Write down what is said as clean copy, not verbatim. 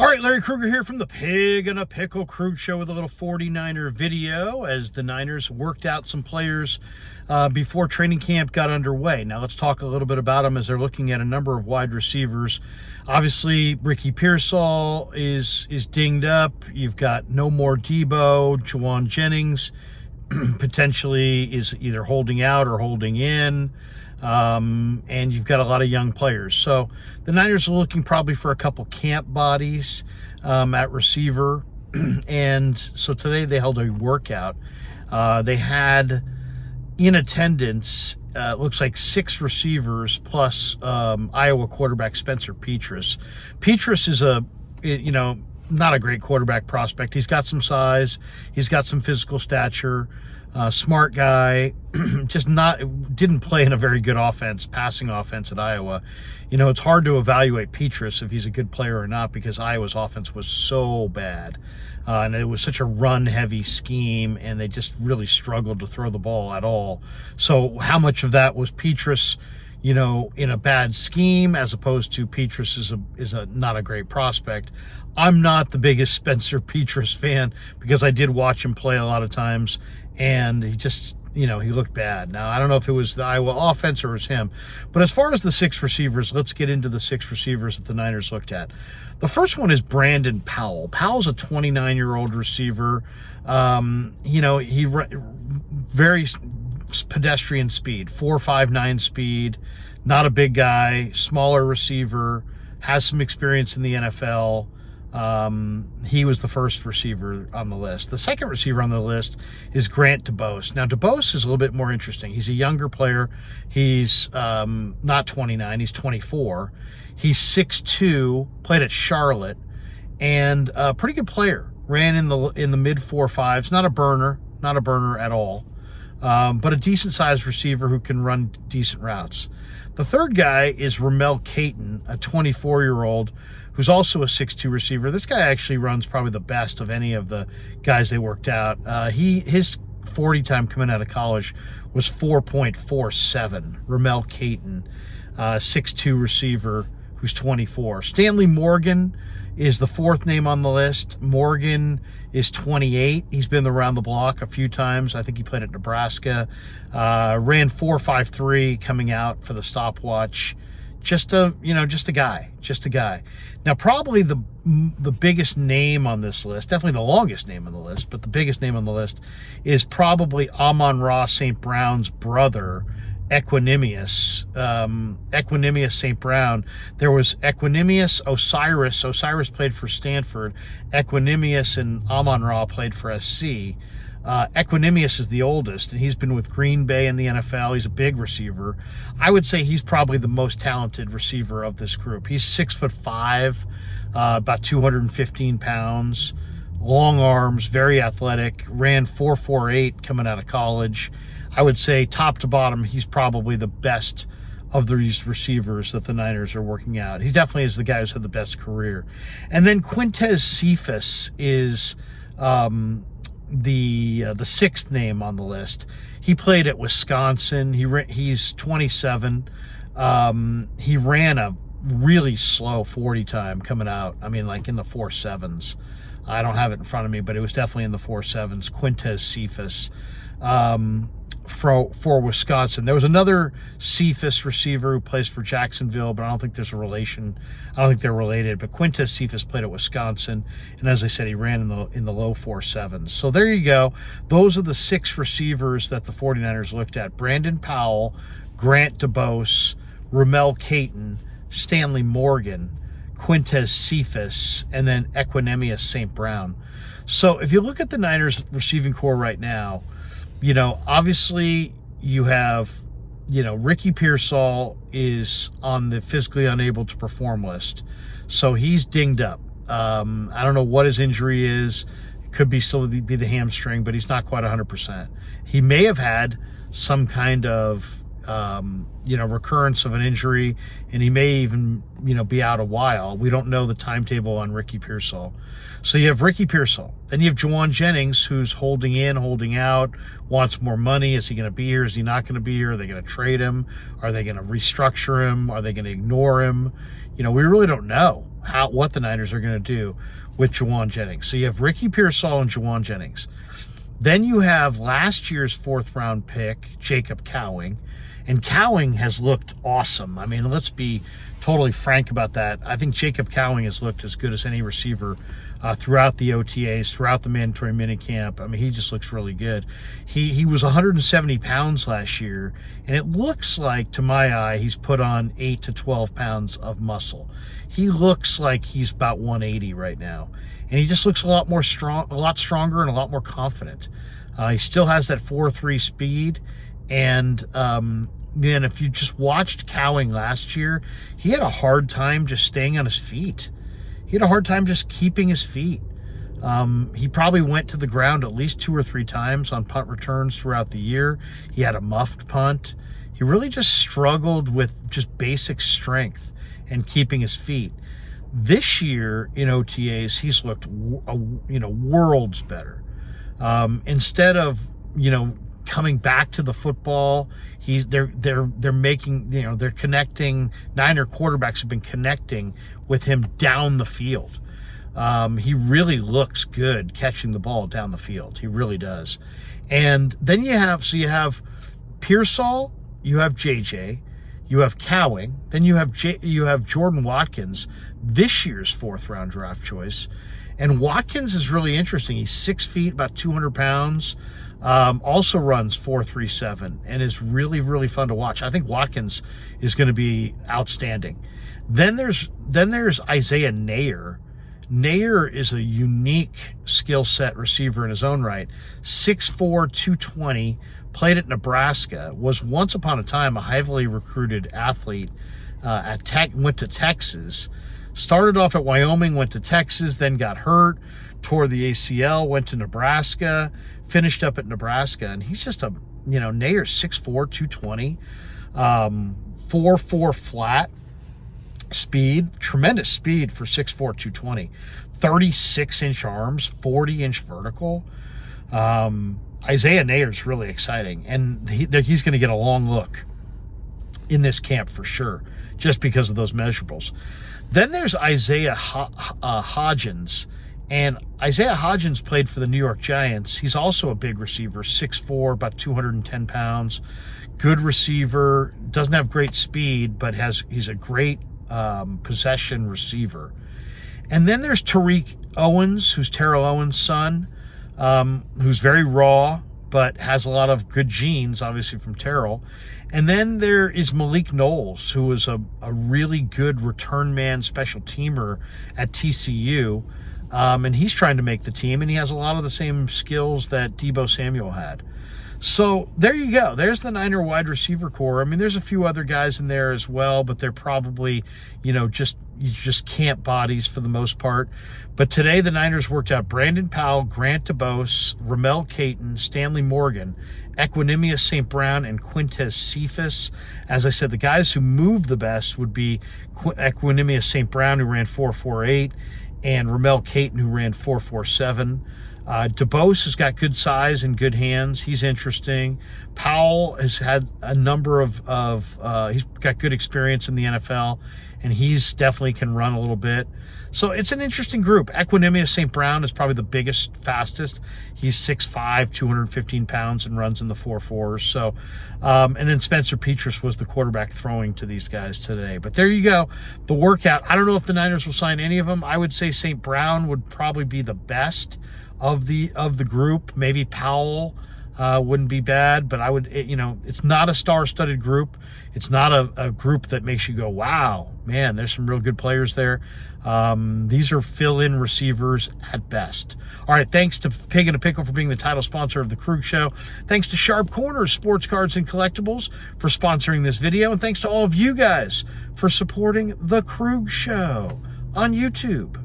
All right, Larry Krueger here from the Pig and a Pickle Krug Show with a little 49er video as the Niners worked out some players before training camp got underway. Now let's talk a little bit about them as they're looking at a number of wide receivers. Obviously, Ricky Pearsall is dinged up. You've got no more Debo. Jawan Jennings potentially is either holding out or holding in. And you've got a lot of young players. So the Niners are looking probably for a couple camp bodies at receiver. And so today they held a workout. They had in attendance, looks like 6 receivers plus Iowa quarterback Spencer Petras. Petras is not a great quarterback prospect. He's got some size. He's got some physical stature. Smart guy, didn't play in a very good passing offense at Iowa. It's hard to evaluate Petras if he's a good player or not because Iowa's offense was so bad. And it was such a run-heavy scheme, and they just really struggled to throw the ball at all. So how much of that was Petras, in a bad scheme as opposed to Petras is not a great prospect? I'm not the biggest Spencer Petras fan because I did watch him play a lot of times, and he just, he looked bad. Now, I don't know if it was the Iowa offense or it was him. But as far as the 6 receivers, let's get into the 6 receivers that the Niners looked at. The first one is Brandon Powell. Powell's a 29-year-old receiver. He very pedestrian speed, 4.59 speed, not a big guy, smaller receiver, has some experience in the NFL. He was the first receiver on the list. The second receiver on the list is Grant DuBose. Now, DuBose is a little bit more interesting. He's a younger player. He's not 29. He's 24. He's 6'2", played at Charlotte, and a pretty good player. Ran in the mid 4.5s. Not a burner at all, but a decent-sized receiver who can run decent routes. The third guy is Kaitton, a 24-year-old who's also a 6'2" receiver. This guy actually runs probably the best of any of the guys they worked out. His 40 time coming out of college was 4.47. Kaitton, 6'2" receiver who's 24. Stanley Morgan is the 4th name on the list. Morgan is 28. He's been around the block a few times. I think he played at Nebraska. Ran 4.53 coming out for the stopwatch. Just a guy. Now, probably the biggest name on this list, definitely the longest name on the list, but the biggest name on the list is probably Amon-Ra St. Brown's brother, Equinimus St. Brown. There was Equinimus Osiris. Osiris played for Stanford. Equinimus and Amon-Ra played for SC. Equinimus is the oldest, and he's been with Green Bay in the NFL. He's a big receiver. I would say he's probably the most talented receiver of this group. He's 6'5", about 215 pounds, long arms, very athletic, ran 4.48 coming out of college. I would say top to bottom, he's probably the best of these receivers that the Niners are working out. He definitely is the guy who's had the best career. And then Quintez Cephus is the 6th name on the list. He played at Wisconsin. He's 27. He ran a really slow 40 time coming out. I mean, like in the 4.7s. I don't have it in front of me, but it was definitely in the 4.7s. Quintez Cephus for Wisconsin. There was another Cephus receiver who plays for Jacksonville, but I don't think there's a relation. I don't think they're related. But Quintez Cephus played at Wisconsin, and as I said, he ran in the low 4.7s. So there you go. Those are the 6 receivers that the 49ers looked at: Brandon Powell, Grant DuBose, Kaitton, Stanley Morgan, Quintez Cephus, and then Equinimus St. Brown. So if you look at the Niners receiving core right now, obviously you have, Ricky Pearsall is on the physically unable to perform list. So he's dinged up. I don't know what his injury is. It could be the hamstring, but he's not quite 100%. He may have had some kind of, recurrence of an injury, and he may even, be out a while. We don't know the timetable on Ricky Pearsall. So you have Ricky Pearsall. Then you have Jawan Jennings, who's holding in, holding out, wants more money. Is he going to be here? Is he not going to be here? Are they going to trade him? Are they going to restructure him? Are they going to ignore him? We really don't know. what the Niners are going to do with Jawan Jennings. So you have Ricky Pearsall and Jawan Jennings. Then you have last year's 4th round pick, Jacob Cowing. And Cowing has looked awesome. I mean, let's be totally frank about that. I think Jacob Cowing has looked as good as any receiver throughout the OTAs, throughout the mandatory minicamp. I mean, he just looks really good. He was 170 pounds last year, and it looks like, to my eye, he's put on 8 to 12 pounds of muscle. He looks like he's about 180 right now, and he just looks a lot stronger, and a lot more confident. He still has that 4.3 speed, and man, if you just watched Cowing last year, he had a hard time just staying on his feet. He had a hard time just keeping his feet. He probably went to the ground at least 2 or 3 times on punt returns throughout the year. He had a muffed punt. He really just struggled with just basic strength and keeping his feet. This year in OTAs, he's looked, worlds better. Instead of, coming back to the football, they're making, they're connecting. Niner quarterbacks have been connecting with him down the field. He really looks good catching the ball down the field. He really does. And then you have Pearsall, you have JJ, you have Cowing, then you have Jordan Watkins, this year's 4th round draft choice. And Watkins is really interesting. He's 6 feet, about 200 pounds. Also runs 4.37 and is really, really fun to watch. I think Watkins is going to be outstanding. Then there's Isaiah Nayer. Nayer is a unique skill set receiver in his own right. 6'4", 220, played at Nebraska, was once upon a time a heavily recruited athlete went to Texas. Started off at Wyoming, went to Texas, then got hurt, tore the ACL, went to Nebraska, finished up at Nebraska, and he's just Nayer's 6'4", 220, 4.4 flat speed, tremendous speed for 6'4", 220, 36-inch arms, 40-inch vertical. Isaiah Nayer's really exciting, and he's going to get a long look in this camp for sure, just because of those measurables. Then there's Isaiah Hodgins, and Isaiah Hodgins played for the New York Giants. He's also a big receiver, 6'4", about 210 pounds, good receiver, doesn't have great speed, but he's a great possession receiver. And then there's Tariq Owens, who's Terrell Owens' son, who's very raw, but has a lot of good genes, obviously, from Terrell. And then there is Malik Knowles, who was a really good return man, special teamer at TCU. And he's trying to make the team, and he has a lot of the same skills that Deebo Samuel had. So there you go. There's the Niner wide receiver core. I mean, there's a few other guys in there as well, but they're probably, just camp bodies for the most part. But today the Niners worked out Brandon Powell, Grant DeBose, Ramel Kaitton, Stanley Morgan, Equinimus St. Brown, and Quintez Cephus. As I said, the guys who moved the best would be Equinimus St. Brown, who ran 4.48, and Ramel Kaitton, who ran 4.47. DeBose has got good size and good hands. He's interesting. Powell has had a number of he's got good experience in the NFL, and he's definitely can run a little bit. So it's an interesting group. Equinimus St. Brown is probably the biggest, fastest. He's 6'5", 215 pounds, and runs in the 4.4s. So, and then Spencer Petras was the quarterback throwing to these guys today. But there you go, the workout. I don't know if the Niners will sign any of them. I would say St. Brown would probably be the best of the group. Maybe Powell wouldn't be bad, but I would, it's not a star-studded group. It's not a group that makes you go, wow, man, there's some real good players there. These are fill-in receivers at best. All right, thanks to Pig and a Pickle for being the title sponsor of the Krug Show. Thanks to Sharp Corners Sports Cards and Collectibles for sponsoring this video. And thanks to all of you guys for supporting the Krug Show on YouTube.